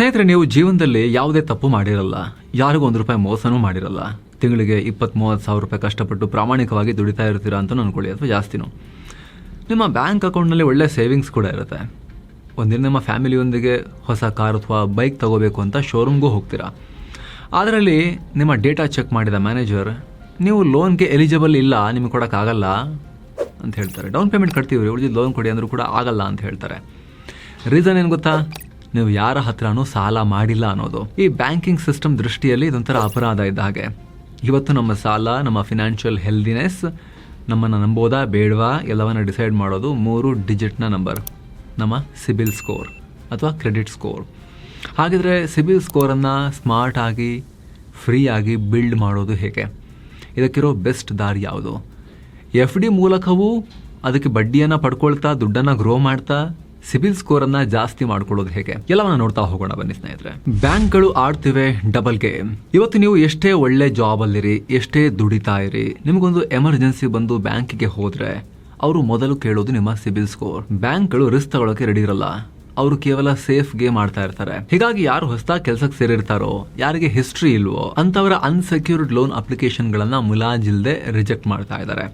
ಸ್ನೇಹಿತರೆ, ನೀವು ಜೀವನದಲ್ಲಿ ಯಾವುದೇ ತಪ್ಪು ಮಾಡಿರಲ್ಲ, ಯಾರಿಗೂ ₹1 ಮೋಸನೂ ಮಾಡಿರಲ್ಲ. ತಿಂಗಳಿಗೆ 20-30 ಸಾವಿರ ರೂಪಾಯಿ ಕಷ್ಟಪಟ್ಟು ಪ್ರಾಮಾಣಿಕವಾಗಿ ದುಡಿತಾ ಇರ್ತೀರಾ ಅಂತ ಅನ್ಕೊಳ್ಳಿ, ಅಥವಾ ಜಾಸ್ತಿನೂ. ನಿಮ್ಮ ಬ್ಯಾಂಕ್ ಅಕೌಂಟ್ನಲ್ಲಿ ಒಳ್ಳೆ ಸೇವಿಂಗ್ಸ್ ಕೂಡ ಇರುತ್ತೆ. ಒಂದಿನ ನಿಮ್ಮ ಫ್ಯಾಮಿಲಿಯೊಂದಿಗೆ ಹೊಸ ಕಾರ್ ಅಥವಾ ಬೈಕ್ ತಗೋಬೇಕು ಅಂತ ಶೋರೂಮ್ಗೂ ಹೋಗ್ತೀರಾ. ಅದರಲ್ಲಿ ನಿಮ್ಮ ಡೇಟಾ ಚೆಕ್ ಮಾಡಿದ ಮ್ಯಾನೇಜರ್ ನೀವು ಲೋನ್ಗೆ ಎಲಿಜಿಬಲ್ ಇಲ್ಲ, ನಿಮಗೆ ಕೊಡೋಕ್ಕಾಗಲ್ಲ ಅಂತ ಹೇಳ್ತಾರೆ. ಡೌನ್ ಪೇಮೆಂಟ್ ಕಟ್ತೀವಿ, ಉಳಿದಿದ್ದು ಲೋನ್ ಕೊಡಿ ಅಂದರೂ ಕೂಡ ಆಗಲ್ಲ ಅಂತ ಹೇಳ್ತಾರೆ. ರೀಸನ್ ಏನು ಗೊತ್ತಾ? ನೀವು ಯಾರ ಹತ್ರನೂ ಸಾಲ ಮಾಡಿಲ್ಲ ಅನ್ನೋದು. ಈ ಬ್ಯಾಂಕಿಂಗ್ ಸಿಸ್ಟಮ್ ದೃಷ್ಟಿಯಲ್ಲಿ ಇದೊಂಥರ ಅಪರಾಧ ಇದ್ದ ಹಾಗೆ. ಇವತ್ತು ನಮ್ಮ ಸಾಲ, ನಮ್ಮ ಫಿನಾನ್ಷಿಯಲ್ ಹೆಲ್ದಿನೆಸ್, ನಮ್ಮನ್ನು ನಂಬೋದಾ ಬೇಡವಾ ಎಲ್ಲವನ್ನ ಡಿಸೈಡ್ ಮಾಡೋದು 3 ಡಿಜಿಟ್ನ ನಂಬರ್, ನಮ್ಮ ಸಿಬಿಲ್ ಸ್ಕೋರ್ ಅಥವಾ ಕ್ರೆಡಿಟ್ ಸ್ಕೋರ್. ಹಾಗಿದ್ರೆ ಸಿಬಿಲ್ ಸ್ಕೋರನ್ನು ಸ್ಮಾರ್ಟಾಗಿ ಫ್ರೀಯಾಗಿ ಬಿಲ್ಡ್ ಮಾಡೋದು ಹೇಗೆ? ಇದಕ್ಕಿರೋ ಬೆಸ್ಟ್ ದಾರಿ ಯಾವುದು? FD ಮೂಲಕವೂ ಅದಕ್ಕೆ ಬಡ್ಡಿಯನ್ನು ಪಡ್ಕೊಳ್ತಾ ದುಡ್ಡನ್ನು ಗ್ರೋ ಮಾಡ್ತಾ ಸಿಬಿಲ್ ಸ್ಕೋರನ್ನು ಜಾಸ್ತಿ ಮಾಡ್ಕೊಳ್ಳೋದು ಹೇಗೆ? ಎಲ್ಲವನ್ನ ನೋಡ್ತಾ ಹೋಗೋಣ ಬನ್ನಿ ಸ್ನೇಹಿತರೆ. ಬ್ಯಾಂಕ್ಗಳು ಆಡ್ತಿವೆ ಡಬಲ್ ಗೇಮ್. ಇವತ್ತು ನೀವು ಎಷ್ಟೇ ಒಳ್ಳೆ ಜಾಬಲ್ಲಿರಿ, ಎಷ್ಟೇ ದುಡಿತಾ ಇರಿ, ನಿಮಗೊಂದು ಎಮರ್ಜೆನ್ಸಿ ಬಂದು ಬ್ಯಾಂಕಿಗೆ ಹೋದ್ರೆ ಅವರು ಮೊದಲು ಕೇಳೋದು ನಿಮ್ಮ ಸಿಬಿಲ್ ಸ್ಕೋರ್. ಬ್ಯಾಂಕ್ಗಳು ರಿಸ್ಕ್ ತಗೊಳ್ಳೋಕೆ ರೆಡಿ ಇರಲ್ಲ, ಅವರು ಕೇವಲ ಸೇಫ್ ಗೇಮ್ ಆಡ್ತಾ ಇರ್ತಾರೆ. ಹೀಗಾಗಿ ಯಾರು ಹೊಸದಾಗಿ ಕೆಲಸಕ್ಕೆ ಸೇರಿರ್ತಾರೋ, ಯಾರಿಗೆ ಹಿಸ್ಟ್ರಿ ಇಲ್ವೋ ಅಂತವರ ಅನ್ಸೆಕ್ಯೂರ್ಡ್ ಲೋನ್ ಅಪ್ಲಿಕೇಶನ್ಗಳನ್ನ ಮುಲಾಜಿಲ್ದೆ ರಿಜೆಕ್ಟ್ ಮಾಡ್ತಾ ಇದ್ದಾರೆ.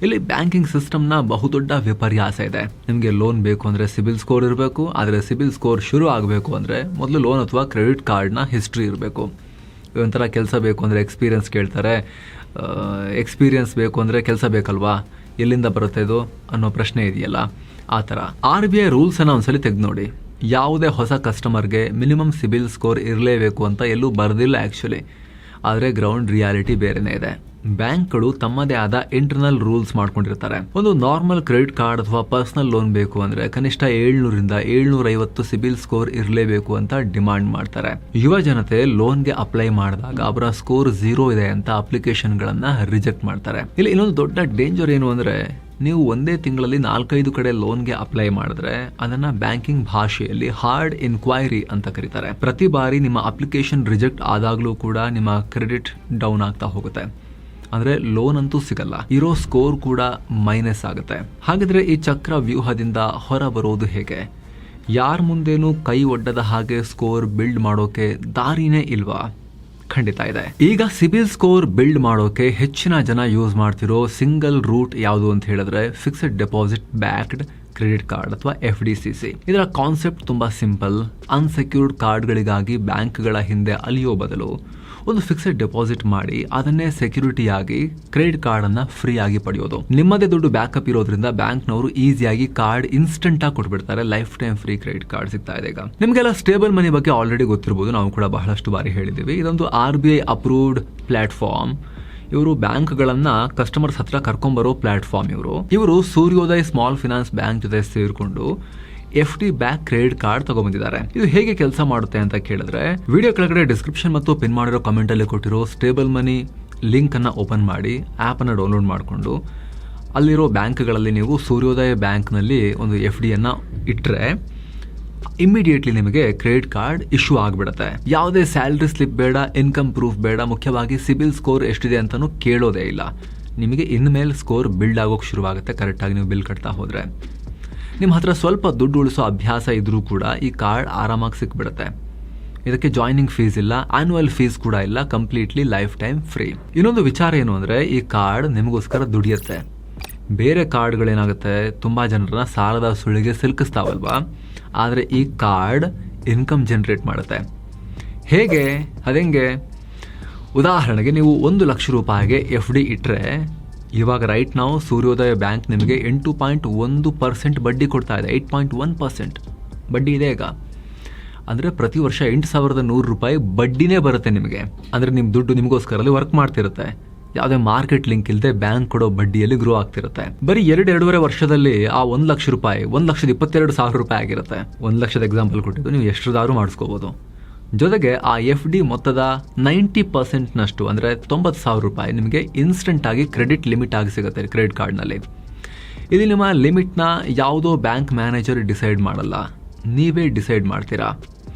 ಇಲ್ಲಿ ಬ್ಯಾಂಕಿಂಗ್ ಸಿಸ್ಟಮ್ನ ಬಹುದೊಡ್ಡ ವಿಪರ್ಯಾಸ ಇದೆ. ನಿಮಗೆ ಲೋನ್ ಬೇಕು ಅಂದರೆ ಸಿಬಿಲ್ ಸ್ಕೋರ್ ಇರಬೇಕು, ಆದರೆ ಸಿಬಿಲ್ ಸ್ಕೋರ್ ಶುರು ಆಗಬೇಕು ಅಂದರೆ ಮೊದಲು ಲೋನ್ ಅಥವಾ ಕ್ರೆಡಿಟ್ ಕಾರ್ಡ್ನ ಹಿಸ್ಟ್ರಿ ಇರಬೇಕು. ಒಂಥರ ಕೆಲಸ ಬೇಕು ಅಂದರೆ ಎಕ್ಸ್ಪೀರಿಯನ್ಸ್ ಕೇಳ್ತಾರೆ, ಎಕ್ಸ್ಪೀರಿಯನ್ಸ್ ಬೇಕು ಅಂದರೆ ಕೆಲಸ ಬೇಕಲ್ವಾ, ಎಲ್ಲಿಂದ ಬರುತ್ತೆ ಇದು ಅನ್ನೋ ಪ್ರಶ್ನೆ ಇದೆಯಲ್ಲ, ಆ ಥರ. RBI ರೂಲ್ಸನ್ನು ಒಂದ್ಸಲಿ ತೆಗೆದು ನೋಡಿ. ಯಾವುದೇ ಹೊಸ ಕಸ್ಟಮರ್ಗೆ ಮಿನಿಮಮ್ ಸಿಬಿಲ್ ಸ್ಕೋರ್ ಇರಲೇಬೇಕು ಅಂತ ಎಲ್ಲೂ ಬರೆದಿಲ್ಲ ಆ್ಯಕ್ಚುಲಿ. ಆದರೆ ಗ್ರೌಂಡ್ ರಿಯಾಲಿಟಿ ಬೇರೆನೇ ಇದೆ. ಬ್ಯಾಂಕ್ಗಳು ತಮ್ಮದೇ ಆದ ಇಂಟರ್ನಲ್ ರೂಲ್ಸ್ ಮಾಡ್ಕೊಂಡಿರ್ತಾರೆ. ಒಂದು ನಾರ್ಮಲ್ ಕ್ರೆಡಿಟ್ ಕಾರ್ಡ್ ಅಥವಾ ಪರ್ಸನಲ್ ಲೋನ್ ಬೇಕು ಅಂದ್ರೆ ಕನಿಷ್ಠ 700ರಿಂದ 750 ಸಿಬಿಲ್ ಸ್ಕೋರ್ ಇರಲೇಬೇಕು ಅಂತ ಡಿಮಾಂಡ್ ಮಾಡ್ತಾರೆ. ಯುವ ಜನತೆ ಲೋನ್ಗೆ ಅಪ್ಲೈ ಮಾಡಿದಾಗ ಅವರ ಸ್ಕೋರ್ 0 ಇದೆ ಅಂತ ಅಪ್ಲಿಕೇಶನ್ಗಳನ್ನ ರಿಜೆಕ್ಟ್ ಮಾಡ್ತಾರೆ. ಇಲ್ಲಿ ಇನ್ನೊಂದು ದೊಡ್ಡ ಡೇಂಜರ್ ಏನು ಅಂದ್ರೆ, ನೀವು ಒಂದೇ ತಿಂಗಳಲ್ಲಿ 4-5 ಕಡೆ ಲೋನ್ಗೆ ಅಪ್ಲೈ ಮಾಡಿದ್ರೆ ಅದನ್ನ ಬ್ಯಾಂಕಿಂಗ್ ಭಾಷೆಯಲ್ಲಿ ಹಾರ್ಡ್ ಎನ್ಕ್ವೈರಿ ಅಂತ ಕರೀತಾರೆ. ಪ್ರತಿ ಬಾರಿ ನಿಮ್ಮ ಅಪ್ಲಿಕೇಶನ್ ರಿಜೆಕ್ಟ್ ಆದಾಗ್ಲೂ ಕೂಡ ನಿಮ್ಮ ಕ್ರೆಡಿಟ್ ಡೌನ್ ಆಗ್ತಾ ಹೋಗುತ್ತೆ. ಅಂದ್ರೆ ಲೋನ್ ಅಂತೂ ಸಿಗಲ್ಲ, ಇರೋ ಸ್ಕೋರ್ ಕೂಡ ಮೈನಸ್ ಆಗುತ್ತೆ. ಹಾಗಿದ್ರೆ ಈ ಚಕ್ರ ವ್ಯೂಹದಿಂದ ಹೊರ ಬರೋದು ಹೇಗೆ? ಯಾರ ಮುಂದೇನೂ ಕೈ ಒಡ್ಡದ ಹಾಗೆ ಸ್ಕೋರ್ ಬಿಲ್ಡ್ ಮಾಡೋಕೆ ದಾರಿನೇ ಇಲ್ವಾ? ಖಂಡಿತ ಇದೆ. ಈಗ ಸಿಬಿಲ್ ಸ್ಕೋರ್ ಬಿಲ್ಡ್ ಮಾಡೋಕೆ ಹೆಚ್ಚಿನ ಜನ ಯೂಸ್ ಮಾಡ್ತಿರೋ ಸಿಂಗಲ್ ರೂಟ್ ಯಾವುದು ಅಂತ ಹೇಳಿದ್ರೆ fixed deposit backed credit card ಅಥವಾ FDCC. ಇದರ ಕಾನ್ಸೆಪ್ಟ್ ತುಂಬಾ ಸಿಂಪಲ್. ಅನ್ಸೆಕ್ಯೂರ್ಡ್ ಕಾರ್ಡ್ಗಳಿಗಾಗಿ ಬ್ಯಾಂಕ್ಗಳ ಹಿಂದೆ ಅಲಿಯೋ ಬದಲು ಒಂದು ಫಿಕ್ಸ್ಡ್ ಡೆಪಾಸಿಟ್ ಮಾಡಿ ಅದನ್ನೇ ಸೆಕ್ಯೂರಿಟಿಯಾಗಿ ಕ್ರೆಡಿಟ್ ಕಾರ್ಡ್ ಅನ್ನ ಫ್ರೀ ಆಗಿ ಪಡೆಯೋದು. ನಿಮ್ಮದೇ ದುಡ್ಡು ಬ್ಯಾಕಪ್ ಇರೋದ್ರಿಂದ ಬ್ಯಾಂಕ್ನವರು ಈಸಿಯಾಗಿ ಕಾರ್ಡ್ ಇನ್ಸ್ಟೆಂಟ್ ಆಗಿ ಕೊಟ್ಬಿಡ್ತಾರೆ. Life time free credit card ಸಿಗ್ತಾ ಇದೆ. ಈಗ ನಿಮ್ಗೆಲ್ಲ ಸ್ಟೇಬಲ್ ಮನಿ ಬಗ್ಗೆ ಆಲ್ರೆಡಿ ಗೊತ್ತಿರಬಹುದು, ನಾವು ಕೂಡ ಬಹಳಷ್ಟು ಬಾರಿ ಹೇಳಿದ್ದೀವಿ. ಇದೊಂದು RBI ಅಪ್ರೂವ್ಡ್ ಪ್ಲಾಟ್ಫಾರ್ಮ್. ಇವರು ಬ್ಯಾಂಕ್ಗಳನ್ನ ಕಸ್ಟಮರ್ಸ್ ಹತ್ರ ಕರ್ಕೊಂಡ್ಬರೋ ಪ್ಲಾಟ್ಫಾರ್ಮ್. ಇವರು ಸೂರ್ಯೋದಯ ಸ್ಮಾಲ್ ಫಿನಾನ್ಸ್ ಬ್ಯಾಂಕ್ ಜೊತೆ ಸೇರಿಕೊಂಡು FD ಬ್ಯಾಕ್ ಕ್ರೆಡಿಟ್ ಕಾರ್ಡ್ ತಗೊಂಡ್ಬಂದಿದ್ದಾರೆ. ಇದು ಹೇಗೆ ಕೆಲಸ ಮಾಡುತ್ತೆ ಅಂತ ಕೇಳಿದ್ರೆ, ವಿಡಿಯೋ ಕೆಳಗಡೆ ಡಿಸ್ಕ್ರಿಪ್ಷನ್ ಮತ್ತು ಪಿನ್ ಮಾಡಿರೋ ಕಮೆಂಟ್ ಅಲ್ಲಿ ಕೊಟ್ಟಿರೋ ಸ್ಟೇಬಲ್ ಮನಿ ಲಿಂಕ್ ಅನ್ನ ಓಪನ್ ಮಾಡಿ ಆಪ್ ಅನ್ನ ಡೌನ್ಲೋಡ್ ಮಾಡಿಕೊಂಡು ಅಲ್ಲಿರೋ ಬ್ಯಾಂಕ್ಗಳಲ್ಲಿ ನೀವು ಸೂರ್ಯೋದಯ ಬ್ಯಾಂಕ್ನಲ್ಲಿ ಒಂದು FD ಅನ್ನ ಇಟ್ಟರೆ ಇಮಿಡಿಯೇಟ್ಲಿ ನಿಮಗೆ ಕ್ರೆಡಿಟ್ ಕಾರ್ಡ್ ಇಶ್ಯೂ ಆಗಿಬಿಡುತ್ತೆ. ಯಾವುದೇ ಸ್ಯಾಲರಿ ಸ್ಲಿಪ್ ಬೇಡ, ಇನ್ಕಮ್ ಪ್ರೂಫ್ ಬೇಡ, ಮುಖ್ಯವಾಗಿ ಸಿಬಿಲ್ ಸ್ಕೋರ್ ಎಷ್ಟಿದೆ ಅಂತಾನು ಕೇಳೋದೇ ಇಲ್ಲ. ನಿಮಗೆ ಇನ್ಮೇಲೆ ಸ್ಕೋರ್ ಬಿಲ್ಡ್ ಆಗೋಕೆ ಶುರುವಾಗುತ್ತೆ ಕರೆಕ್ಟಾಗಿ ನೀವು ಬಿಲ್ ಕಟ್ತಾ ಹೋದ್ರೆ. ನಿಮ್ಮ ಹತ್ರ ಸ್ವಲ್ಪ ದುಡ್ಡು ಉಳಿಸೋ ಅಭ್ಯಾಸ ಇದ್ರೂ ಕೂಡ ಈ ಕಾರ್ಡ್ ಆರಾಮಾಗಿ ಸಿಕ್ಬಿಡುತ್ತೆ. ಇದಕ್ಕೆ ಜಾಯ್ನಿಂಗ್ ಫೀಸ್ ಇಲ್ಲ, ಆನ್ಯುವಲ್ ಫೀಸ್ ಕೂಡ ಇಲ್ಲ, ಕಂಪ್ಲೀಟ್ಲಿ ಲೈಫ್ ಟೈಮ್ ಫ್ರೀ. ಇನ್ನೊಂದು ವಿಚಾರ ಏನು ಅಂದ್ರೆ, ಈ ಕಾರ್ಡ್ ನಿಮಗೋಸ್ಕರ ದುಡಿಯುತ್ತೆ. ಬೇರೆ ಕಾರ್ಡ್ಗಳೇನಾಗುತ್ತೆ, ತುಂಬಾ ಜನರನ್ನ ಸಾಲದ ಸುಳಿಗೆ ಸಿಲುಕಿಸ್ತಾವಲ್ವಾ, ಆದರೆ ಈ ಕಾರ್ಡ್ ಇನ್ಕಮ್ ಜನರೇಟ್ ಮಾಡುತ್ತೆ. ಹೇಗೆ? ಅതെಂಗೆ? ಉದಾಹರಣೆಗೆ ನೀವು 1 ಲಕ್ಷ ರೂಪಾಯಿಗೆ FD ಇಟ್ಟರೆ ಇವಾಗ ರೈಟ್ ನಾವು ಸೂರ್ಯೋದಯ ಬ್ಯಾಂಕ್ ನಿಮಗೆ 8.1% ಬಡ್ಡಿ ಕೊಡ್ತಾ ಇದೆ. 8.1% ಬಡ್ಡಿ ಇದೆ ಈಗ. ಅಂದರೆ ಪ್ರತಿ ವರ್ಷ 8,100 ರೂಪಾಯಿ ಬಡ್ಡಿನೇ ಬರುತ್ತೆ ನಿಮಗೆ. ಅಂದರೆ ನಿಮ್ಮ ದುಡ್ಡು ನಿಮಗೋಸ್ಕರಲ್ಲಿ ವರ್ಕ್ ಮಾಡ್ತಿರುತ್ತೆ. ಯಾವುದೇ ಮಾರ್ಕೆಟ್ ಲಿಂಕ್ ಇಲ್ಲದೆ ಬ್ಯಾಂಕ್ ಕೊಡೋ ಬಡ್ಡಿಯಲ್ಲಿ ಗ್ರೋ ಆಗ್ತಿರುತ್ತೆ. ಬರೀ 2-2.5 ವರ್ಷದಲ್ಲಿ ಆ 1 ಲಕ್ಷ ರೂಪಾಯಿ 1,22,000 ರೂಪಾಯಿ ಆಗಿರುತ್ತೆ. 1 ಲಕ್ಷದ ಎಕ್ಸಾಂಪಲ್ ಕೊಟ್ಟಿದ್ದು, ನೀವು ಎಷ್ಟದಾದ್ರೂ ಮಾಡಿಸ್ಕೋಬಹುದು. ಜೊತೆಗೆ ಆ FD ಮೊತ್ತದ 90% ಅಂದರೆ 90,000 ರೂಪಾಯಿ ನಿಮಗೆ ಇನ್ಸ್ಟೆಂಟ್ ಆಗಿ ಕ್ರೆಡಿಟ್ ಲಿಮಿಟ್ ಆಗಿ ಸಿಗುತ್ತೆ ಕ್ರೆಡಿಟ್ ಕಾರ್ಡ್ನಲ್ಲಿ. ಇಲ್ಲಿ ನಿಮ್ಮ ಲಿಮಿಟ್ನ ಯಾವುದೋ ಬ್ಯಾಂಕ್ ಮ್ಯಾನೇಜರ್ ಡಿಸೈಡ್ ಮಾಡಲ್ಲ, ನೀವೇ ಡಿಸೈಡ್ ಮಾಡ್ತೀರಾ.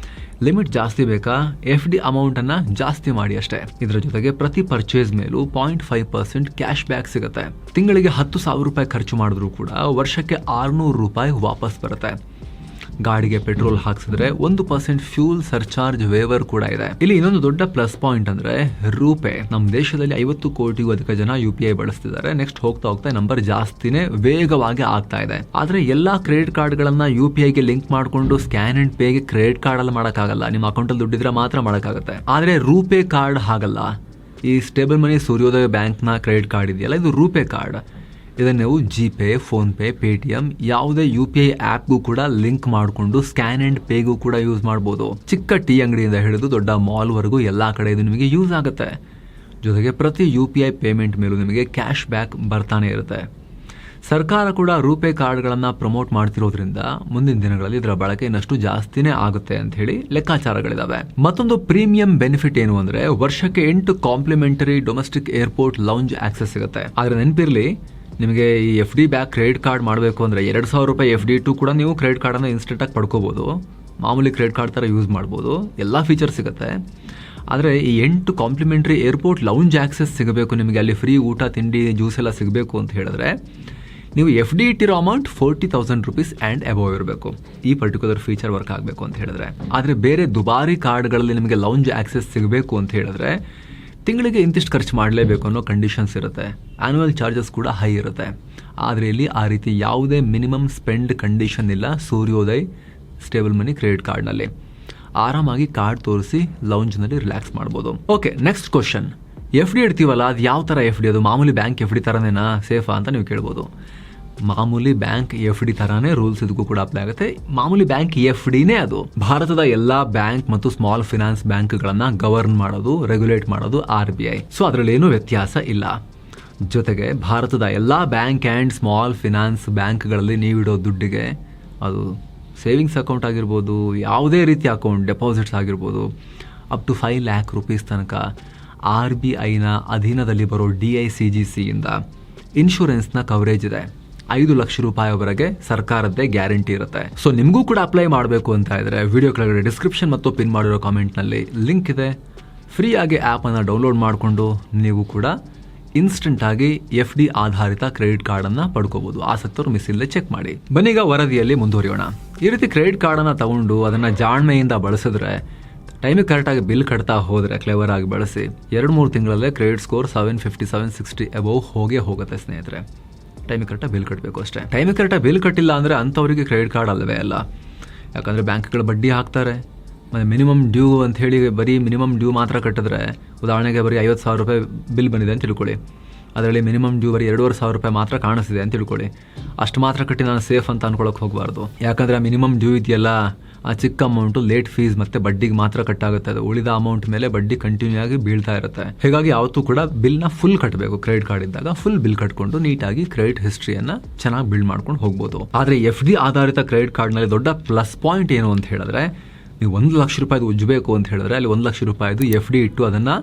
ಲಿಮಿಟ್ ಜಾಸ್ತಿ ಬೇಕಾ, FD ಅಮೌಂಟನ್ನು ಜಾಸ್ತಿ ಮಾಡಿ ಅಷ್ಟೇ. ಇದರ ಜೊತೆಗೆ ಪ್ರತಿ ಪರ್ಚೇಸ್ ಮೇಲೂ 0.5% ಕ್ಯಾಶ್ ಬ್ಯಾಕ್ ಸಿಗುತ್ತೆ. ತಿಂಗಳಿಗೆ 10,000 ರೂಪಾಯಿ ಖರ್ಚು ಮಾಡಿದ್ರು ಕೂಡ ವರ್ಷಕ್ಕೆ 600 ರೂಪಾಯಿ ವಾಪಸ್ ಬರುತ್ತೆ. ಗಾಡಿಗೆ ಪೆಟ್ರೋಲ್ ಹಾಕ್ಸಿದ್ರೆ 1% ಫ್ಯೂಲ್ ಸರ್ಚಾರ್ಜ್ ವೇವರ್ ಕೂಡ ಇದೆ. ಇಲ್ಲಿ ಇನ್ನೊಂದು ದೊಡ್ಡ ಪ್ಲಸ್ ಪಾಯಿಂಟ್ ಅಂದ್ರೆ ರೂಪೇ. ನಮ್ಮ ದೇಶದಲ್ಲಿ 50 ಕೋಟಿಗೂ ಅಧಿಕ ಜನ UPI ಬಳಸ್ತಿದ್ದಾರೆ. ನೆಕ್ಸ್ಟ್ ಹೋಗ್ತಾ ಹೋಗ್ತಾ ನಂಬರ್ ಜಾಸ್ತಿನೇ ವೇಗವಾಗಿ ಆಗ್ತಾ ಇದೆ. ಆದ್ರೆ ಎಲ್ಲಾ ಕ್ರೆಡಿಟ್ ಕಾರ್ಡ್ ಗಳನ್ನ UPI ಗೆ ಲಿಂಕ್ ಮಾಡ್ಕೊಂಡು ಸ್ಕ್ಯಾನ್ ಅಂಡ್ ಪೇಗೆ ಕ್ರೆಡಿಟ್ ಕಾರ್ಡ್ ಅಲ್ಲಿ ಮಾಡಕ್ಕಾಗಲ್ಲ. ನಿಮ್ಮ ಅಕೌಂಟ್ ಅಲ್ಲಿ ದುಡ್ಡಿದ್ರೆ ಮಾತ್ರ ಮಾಡಕ್ಕಾಗತ್ತೆ. ಆದ್ರೆ ರೂಪೇ ಕಾರ್ಡ್ ಹಾಗಲ್ಲ. ಈ ಸ್ಟೇಬಲ್ ಮನಿ ಸೂರ್ಯೋದಯ ಬ್ಯಾಂಕ್ನ ಕ್ರೆಡಿಟ್ ಕಾರ್ಡ್ ಇದೆಯಲ್ಲ, ಇದು ರೂಪೇ ಕಾರ್ಡ್. ಇದನ್ನು ನೀವು ಜಿಪೇ, ಫೋನ್ಪೇ, ಪೇಟಿಎಂ ಯಾವುದೇ UPI ಆ್ಯಪ್ಗೂ ಕೂಡ ಲಿಂಕ್ ಮಾಡಿಕೊಂಡು ಸ್ಕ್ಯಾನ್ ಆ್ಯಂಡ್ ಪೇಗೂ ಕೂಡ ಯೂಸ್ ಮಾಡ್ಬೋದು. ಚಿಕ್ಕ ಟೀ ಅಂಗಡಿಯಿಂದ ಹಿಡಿದು ದೊಡ್ಡ ಮಾಲ್ವರೆಗೂ ಎಲ್ಲ ಕಡೆ ಇದು ನಿಮಗೆ ಯೂಸ್ ಆಗುತ್ತೆ. ಜೊತೆಗೆ ಪ್ರತಿ UPI ಪೇಮೆಂಟ್ ಮೇಲೂ ನಿಮಗೆ ಕ್ಯಾಶ್ ಬ್ಯಾಕ್ ಬರ್ತಾನೆ ಇರುತ್ತೆ. ಸರ್ಕಾರ ಕೂಡ ರೂಪೇ ಕಾರ್ಡ್ಗಳನ್ನು ಪ್ರಮೋಟ್ ಮಾಡ್ತಿರೋದ್ರಿಂದ ಮುಂದಿನ ದಿನಗಳಲ್ಲಿ ಇದರ ಬಳಕೆ ಇನ್ನಷ್ಟು ಜಾಸ್ತಿನೇ ಆಗುತ್ತೆ ಅಂತ ಹೇಳಿ ಲೆಕ್ಕಾಚಾರಗಳಿದಾವೆ. ಮತ್ತೊಂದು ಪ್ರೀಮಿಯಂ ಬೆನಿಫಿಟ್ ಏನು ಅಂದ್ರೆ ವರ್ಷಕ್ಕೆ 8 complementary domestic airport lounge access ಸಿಗುತ್ತೆ. ಆದ್ರೆ ನೆನಪಿರ್ಲಿ, ನಿಮಗೆ ಈ FD ಬ್ಯಾಕ್ ಕ್ರೆಡಿಟ್ ಕಾರ್ಡ್ ಮಾಡಬೇಕು ಅಂದರೆ 2,000 ರೂಪಾಯಿ FD2 ಕೂಡ ನೀವು ಕ್ರೆಡಿಟ್ ಕಾರ್ಡನ್ನು ಇನ್ಸ್ಟೆಂಟಾಗಿ ಪಡ್ಕೋಬೋದು. ಮಾಮೂಲಿ ಕ್ರೆಡಿಟ್ ಕಾರ್ಡ್ ಥರ ಯೂಸ್ ಮಾಡ್ಬೋದು. ಎಲ್ಲ ಫೀಚರ್ಸ್ ಸಿಗುತ್ತೆ. ಆದರೆ ಈ 8 ಕಾಂಪ್ಲಿಮೆಂಟ್ರಿ ಏರ್ಪೋರ್ಟ್ ಲೌಂಜ್ ಆಕ್ಸೆಸ್ ಸಿಗಬೇಕು, ನಿಮಗೆ ಅಲ್ಲಿ ಫ್ರೀ ಊಟ ತಿಂಡಿ ಜ್ಯೂಸ್ ಎಲ್ಲ ಸಿಗಬೇಕು ಅಂತ ಹೇಳಿದ್ರೆ ನೀವು FD ಇಟ್ಟಿರೋ ಅಮೌಂಟ್ 40,000 ರೂಪೀಸ್ ಆ್ಯಂಡ್ ಅಬೋವ್ ಇರಬೇಕು. ಈ ಪರ್ಟಿಕ್ಯುಲರ್ ಫೀಚರ್ ವರ್ಕ್ ಆಗಬೇಕು ಅಂತ ಹೇಳಿದ್ರೆ. ಆದರೆ ಬೇರೆ ದುಬಾರಿ ಕಾರ್ಡ್ಗಳಲ್ಲಿ ನಿಮಗೆ ಲೌಂಜ್ ಆಕ್ಸೆಸ್ ಸಿಗಬೇಕು ಅಂತ ಹೇಳಿದ್ರೆ ತಿಂಗಳಿಗೆ ಇಂತಿಷ್ಟು ಖರ್ಚು ಮಾಡಲೇಬೇಕು ಅನ್ನೋ ಕಂಡೀಷನ್ಸ್ ಇರುತ್ತೆ. ಆ್ಯನ್ಯುವಲ್ ಚಾರ್ಜಸ್ ಕೂಡ ಹೈ ಇರುತ್ತೆ. ಆದರೆ ಇಲ್ಲಿ ಆ ರೀತಿ ಯಾವುದೇ ಮಿನಿಮಮ್ ಸ್ಪೆಂಡ್ ಕಂಡೀಷನ್ ಇಲ್ಲ ಸೂರ್ಯೋದಯ್ ಸ್ಟೇಬಲ್ ಮನಿ ಕ್ರೆಡಿಟ್ ಕಾರ್ಡ್ನಲ್ಲಿ. ಆರಾಮಾಗಿ ಕಾರ್ಡ್ ತೋರಿಸಿ ಲೌಂಜ್ನಲ್ಲಿ ರಿಲ್ಯಾಕ್ಸ್ ಮಾಡ್ಬೋದು. Okay, next question. FD ಇಡ್ತೀವಲ್ಲ, ಅದು ಯಾವ ಥರ FD? ಅದು ಮಾಮೂಲಿ ಬ್ಯಾಂಕ್ FD ಥರನೇನಾ, ಸೇಫಾ ಅಂತ ನೀವು ಕೇಳ್ಬೋದು. ಮಾಮೂಲಿ ಬ್ಯಾಂಕ್ FD ಥರಾನೇ ರೂಲ್ಸ್ ಇದಕ್ಕೂ ಕೂಡ ಅಪ್ಲೈ ಆಗುತ್ತೆ. ಮಾಮೂಲಿ ಬ್ಯಾಂಕ್ FDನೇ ಅದು. ಭಾರತದ ಎಲ್ಲಾ ಬ್ಯಾಂಕ್ ಮತ್ತು ಸ್ಮಾಲ್ ಫಿನಾನ್ಸ್ ಬ್ಯಾಂಕ್ಗಳನ್ನ ಗವರ್ನ್ ಮಾಡೋದು, ರೆಗ್ಯುಲೇಟ್ ಮಾಡೋದು RBI. ಸೊ ಅದರಲ್ಲಿ ಏನೂ ವ್ಯತ್ಯಾಸ ಇಲ್ಲ. ಜೊತೆಗೆ ಭಾರತದ ಎಲ್ಲಾ ಬ್ಯಾಂಕ್ ಆ್ಯಂಡ್ ಸ್ಮಾಲ್ ಫಿನಾನ್ಸ್ ಬ್ಯಾಂಕ್ಗಳಲ್ಲಿ ನೀವಿಡೋ ದುಡ್ಡಿಗೆ, ಅದು ಸೇವಿಂಗ್ಸ್ ಅಕೌಂಟ್ ಆಗಿರ್ಬೋದು, ಯಾವುದೇ ರೀತಿ ಅಕೌಂಟ್ ಡೆಪಾಸಿಟ್ಸ್ ಆಗಿರ್ಬೋದು, ಅಪ್ ಟು 5 lakh ರೂಪೀಸ್ ತನಕ RBIನ ಅಧೀನದಲ್ಲಿ ಬರೋ DICGCಯಿಂದ ಇನ್ಶೂರೆನ್ಸ್ನ ಕವರೇಜ್ ಇದೆ. 5 ಲಕ್ಷ ರೂಪಾಯಿವರೆಗೆ ಸರ್ಕಾರದ್ದೇ ಗ್ಯಾರಂಟಿ ಇರುತ್ತೆ. ಸೊ ನಿಮಗೂ ಕೂಡ ಅಪ್ಲೈ ಮಾಡಬೇಕು ಅಂತ ಇದ್ರೆ ವಿಡಿಯೋ ಕೆಳಗಡೆ ಡಿಸ್ಕ್ರಿಪ್ಷನ್ ಮತ್ತು ಪಿನ್ ಮಾಡಿರೋ ಕಾಮೆಂಟ್ನಲ್ಲಿ ಲಿಂಕ್ ಇದೆ. ಫ್ರೀ ಆಗಿ ಆ್ಯಪನ್ನು ಡೌನ್ಲೋಡ್ ಮಾಡಿಕೊಂಡು ನೀವು ಕೂಡ ಇನ್ಸ್ಟೆಂಟ್ ಆಗಿ FD ಆಧಾರಿತ ಕ್ರೆಡಿಟ್ ಕಾರ್ಡನ್ನು ಪಡ್ಕೋಬಹುದು. ಆಸಕ್ತರು ಮಿಸ್ ಇಲ್ಲದೆ ಚೆಕ್ ಮಾಡಿ. ಬನ್ನೀಗ ವರದಿಯಲ್ಲಿ ಮುಂದುವರಿಯೋಣ. ಈ ರೀತಿ ಕ್ರೆಡಿಟ್ ಕಾರ್ಡನ್ನು ತಗೊಂಡು ಅದನ್ನು ಜಾಣ್ಮೆಯಿಂದ ಬಳಸಿದ್ರೆ, ಟೈಮಿಗೆ ಕರೆಕ್ಟಾಗಿ ಬಿಲ್ ಕಟ್ತಾ ಹೋದರೆ, ಕ್ಲೆವರ್ ಆಗಿ ಬಳಸಿ, 2-3 ತಿಂಗಳಲ್ಲೇ ಕ್ರೆಡಿಟ್ ಸ್ಕೋರ್ 750, 760 ಅಬೋವ್ ಹೋಗುತ್ತೆ ಸ್ನೇಹಿತರೆ. ಟೈಮಿಗೆ ಕರೆಕ್ಟಾಗಿ ಬಿಲ್ ಕಟ್ಟಬೇಕು ಅಷ್ಟೇ. ಟೈಮಿಗೆ ಕರೆಕ್ಟಾಗಿ ಬಿಲ್ ಕಟ್ಟಿಲ್ಲ ಅಂದರೆ ಅಂಥವರಿಗೆ ಕ್ರೆಡಿಟ್ ಕಾರ್ಡ್ ಅಲ್ಲವೇ ಅಲ್ಲ. ಯಾಕಂದರೆ ಬ್ಯಾಂಕ್ಗಳು ಬಡ್ಡಿ ಹಾಕ್ತಾರೆ. ಮತ್ತು ಮಿನಿಮಮ್ ಡ್ಯೂ ಅಂತ ಹೇಳಿ ಬರೀ ಮಿನಿಮಮ್ ಡ್ಯೂ ಮಾತ್ರ ಕಟ್ಟಿದ್ರೆ, ಉದಾಹರಣೆಗೆ ಬರೀ 50,000 ರೂಪಾಯಿ ಬಿಲ್ ಬಂದಿದೆ ಅಂತ ತಿಳ್ಕೊಳ್ಳಿ. ಅದರಲ್ಲಿ ಮಿನಿಮಮ್ ಡ್ಯೂ ಬರೀ 2,500 ರೂಪಾಯಿ ಮಾತ್ರ ಕಾಣಿಸ್ತಿದೆ ಅಂತ ತಿಳ್ಕೊಳ್ಳಿ. ಅಷ್ಟು ಮಾತ್ರ ಕಟ್ಟಿ ನಾನು ಸೇಫ್ ಅಂತ ಅನ್ಕೊಳಕ್ಕೆ ಹೋಗಬಾರ್ದು. ಯಾಕಂದರೆ ಆ ಮಿನಿಮಮ್ ಡ್ಯೂ ಇದೆಯಲ್ಲ, ಆ ಚಿಕ್ಕ ಅಮೌಂಟು ಲೇಟ್ ಫೀಸ್ ಮತ್ತು ಬಡ್ಡಿಗೆ ಮಾತ್ರ ಕಟ್ಟಾಗುತ್ತೆ. ಅದು ಉಳಿದ ಅಮೌಂಟ್ ಮೇಲೆ ಬಡ್ಡಿ ಕಂಟಿನ್ಯೂ ಆಗಿ ಬೀಳ್ತಾ ಇರುತ್ತೆ. ಹೀಗಾಗಿ ಯಾವತ್ತೂ ಕೂಡ ಬಿಲ್ನ ಫುಲ್ ಕಟ್ಟಬೇಕು. ಕ್ರೆಡಿಟ್ ಕಾರ್ಡ್ ಇದ್ದಾಗ ಫುಲ್ ಬಿಲ್ ಕಟ್ಕೊಂಡು ನೀಟಾಗಿ ಕ್ರೆಡಿಟ್ ಹಿಸ್ಟ್ರಿಯನ್ನು ಚೆನ್ನಾಗಿ ಬಿಲ್ಡ್ ಮಾಡ್ಕೊಂಡು ಹೋಗ್ಬೋದು. ಆದರೆ FD ಆಧಾರಿತ ಕ್ರೆಡಿಟ್ ಕಾರ್ಡ್ನಲ್ಲಿ ದೊಡ್ಡ ಪ್ಲಸ್ ಪಾಯಿಂಟ್ ಏನು ಅಂತ ಹೇಳಿದ್ರೆ, ನೀವು 1 ಲಕ್ಷ ರೂಪಾಯಿದು ಉಜ್ಜಬೇಕು ಅಂತ ಹೇಳಿದ್ರೆ ಅಲ್ಲಿ 1 ಲಕ್ಷ ರೂಪಾಯಿದು FD ಇಟ್ಟು ಅದನ್ನು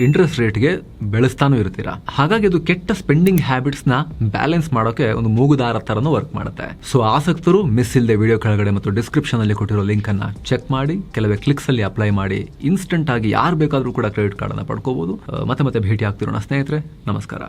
ಇಂಟ್ರೆಸ್ಟ್ ರೇಟ್ಗೆ ಬೆಳೆಸ್ತಾನೂ ಇರ್ತೀರಾ. ಹಾಗಾಗಿ ಅದು ಕೆಟ್ಟ ಸ್ಪೆಂಡಿಂಗ್ ಹ್ಯಾಬಿಟ್ಸ್ನ ಬ್ಯಾಲೆನ್ಸ್ ಮಾಡೋಕೆ ಒಂದು ಮೂಗುದಾರ ಥರನೂ ವರ್ಕ್ ಮಾಡುತ್ತೆ. ಸೊ ಆಸಕ್ತರು ಮಿಸ್ ಇಲ್ಲದೆ ವಿಡಿಯೋ ಕೆಳಗಡೆ ಮತ್ತು ಡಿಸ್ಕ್ರಿಪ್ಷನಲ್ಲಿ ಕೊಟ್ಟಿರೋ ಲಿಂಕನ್ನು ಚೆಕ್ ಮಾಡಿ, ಕೆಲವೇ ಕ್ಲಿಕ್ಸಲ್ಲಿ ಅಪ್ಲೈ ಮಾಡಿ ಇನ್ಸ್ಟೆಂಟ್ ಆಗಿ ಯಾರು ಬೇಕಾದರೂ ಕೂಡ ಕ್ರೆಡಿಟ್ ಕಾರ್ಡನ್ನು ಪಡ್ಕೋಬಹುದು. ಮತ್ತೆ ಭೇಟಿ ಆಗ್ತಿರೋಣ ಸ್ನೇಹಿತರೆ. ನಮಸ್ಕಾರ.